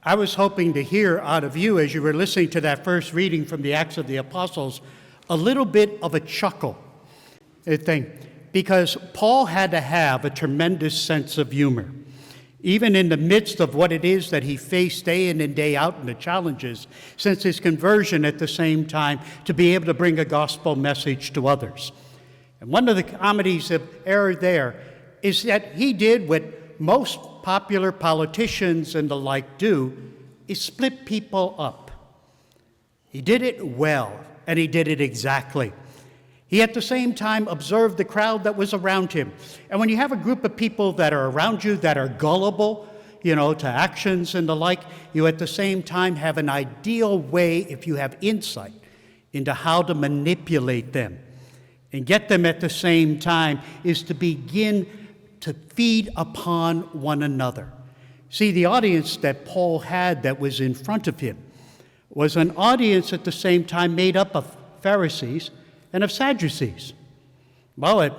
I was hoping to hear out of you as you were listening to that first reading from the Acts of the Apostles a little bit of a chuckle, because Paul had to have a tremendous sense of humor. Even in the midst of what it is that he faced day in and day out in the challenges since his conversion at the same time to be able to bring a gospel message to others. And one of the comedies of error there is that he did what most popular politicians and the like do, is split people up. He did it well, and he did it exactly. He at the same time observed the crowd that was around him. And when you have a group of people that are around you that are gullible, to actions and the like, you at the same time have an ideal way, if you have insight, into how to manipulate them. And get them at the same time is to begin to feed upon one another. See, the audience that Paul had that was in front of him was an audience at the same time made up of Pharisees and of Sadducees. Well,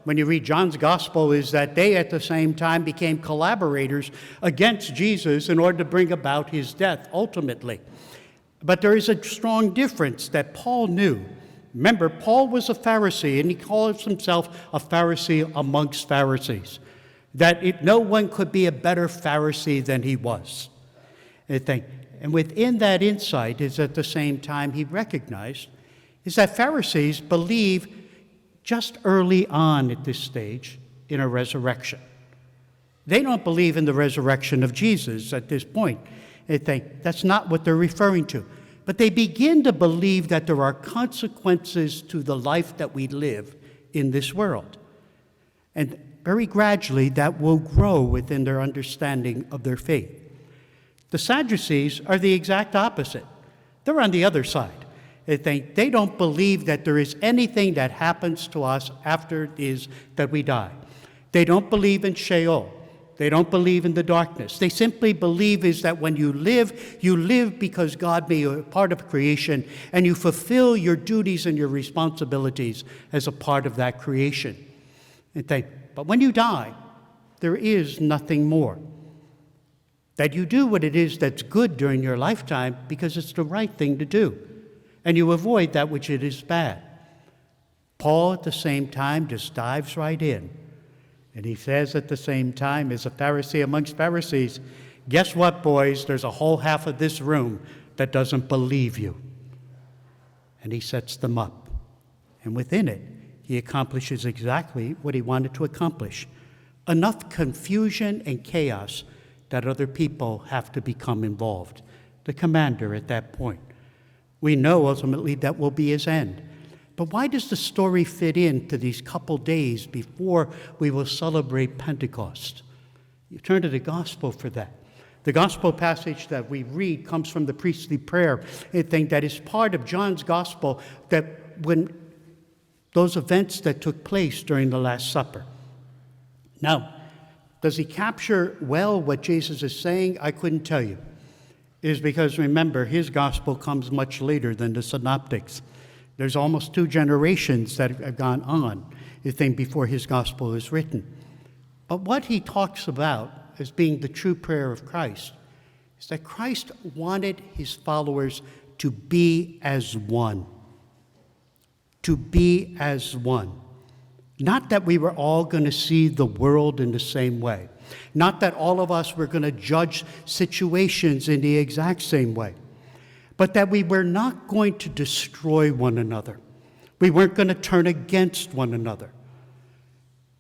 when you read John's gospel, is that they at the same time became collaborators against Jesus in order to bring about his death ultimately. But there is a strong difference that Paul knew. Remember, Paul was a Pharisee, and he calls himself a Pharisee amongst Pharisees. No one could be a better Pharisee than he was. And within that insight is at the same time he recognized is that Pharisees believe just early on at this stage in a resurrection. They don't believe in the resurrection of Jesus at this point. That's not what they're referring to. But they begin to believe that there are consequences to the life that we live in this world. And very gradually, that will grow within their understanding of their faith. The Sadducees are the exact opposite. They're on the other side. They don't believe that there is anything that happens to us after it is that we die. They don't believe in Sheol. They don't believe in the darkness. They simply believe is that when you live because God made you a part of creation, and you fulfill your duties and your responsibilities as a part of that creation. But when you die, there is nothing more. That you do what it is that's good during your lifetime because it's the right thing to do, and you avoid that which it is bad. Paul, at the same time, just dives right in. And he says at the same time, as a Pharisee amongst Pharisees, guess what, boys? There's a whole half of this room that doesn't believe you. And he sets them up. And within it, he accomplishes exactly what he wanted to accomplish. Enough confusion and chaos that other people have to become involved. The commander at that point. We know ultimately that will be his end. But why does the story fit into these couple days before we will celebrate Pentecost? You turn to the gospel for that. The gospel passage that we read comes from the priestly prayer. I think that is part of John's gospel, that when those events that took place during the Last Supper. Now, does he capture well what Jesus is saying? I couldn't tell you. It is because, remember, his gospel comes much later than the synoptics. There's almost 2 generations that have gone on, I think, before his gospel is written. But what he talks about as being the true prayer of Christ is that Christ wanted his followers to be as one. To be as one. Not that we were all going to see the world in the same way. Not that all of us were going to judge situations in the exact same way. But that we were not going to destroy one another. We weren't going to turn against one another.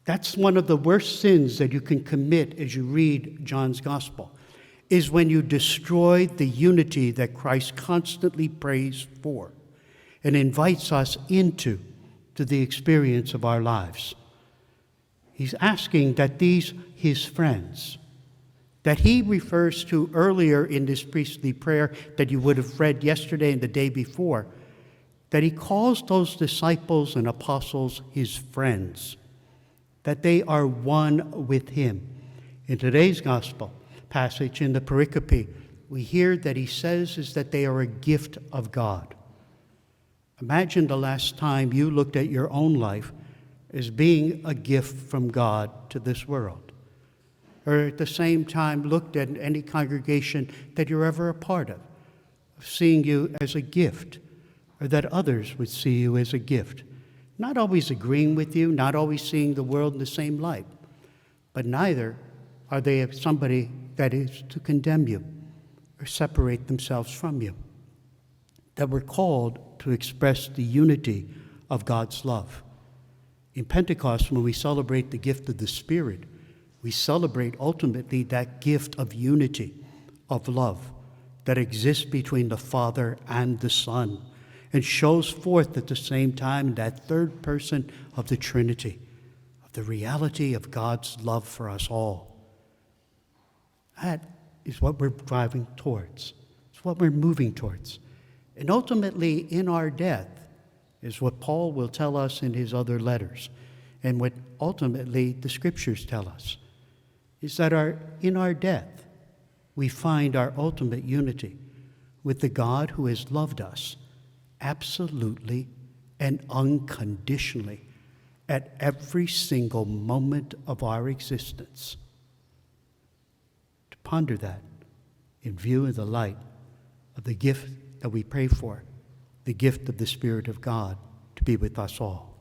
That's one of the worst sins that you can commit as you read John's gospel, is when you destroy the unity that Christ constantly prays for and invites us into to the experience of our lives. He's asking that these, his friends, that he refers to earlier in this priestly prayer that you would have read yesterday and the day before, that he calls those disciples and apostles his friends, that they are one with him. In today's gospel passage in the pericope, we hear that he says is that they are a gift of God. Imagine the last time you looked at your own life as being a gift from God to this world. or at the same time looked at any congregation that you're ever a part of seeing you as a gift, or that others would see you as a gift. Not always agreeing with you, not always seeing the world in the same light, but neither are they somebody that is to condemn you or separate themselves from you. That we're called to express the unity of God's love. In Pentecost, when we celebrate the gift of the Spirit, we celebrate ultimately that gift of unity, of love, that exists between the Father and the Son, and shows forth at the same time that third person of the Trinity, of the reality of God's love for us all. That is what we're driving towards. It's what we're moving towards. And ultimately, in our death, is what Paul will tell us in his other letters, and what ultimately the Scriptures tell us, is that in our death, we find our ultimate unity with the God who has loved us absolutely and unconditionally at every single moment of our existence. To ponder that in view of the light of the gift that we pray for, the gift of the Spirit of God to be with us all.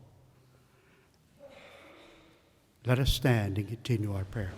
Let us stand and continue our prayer.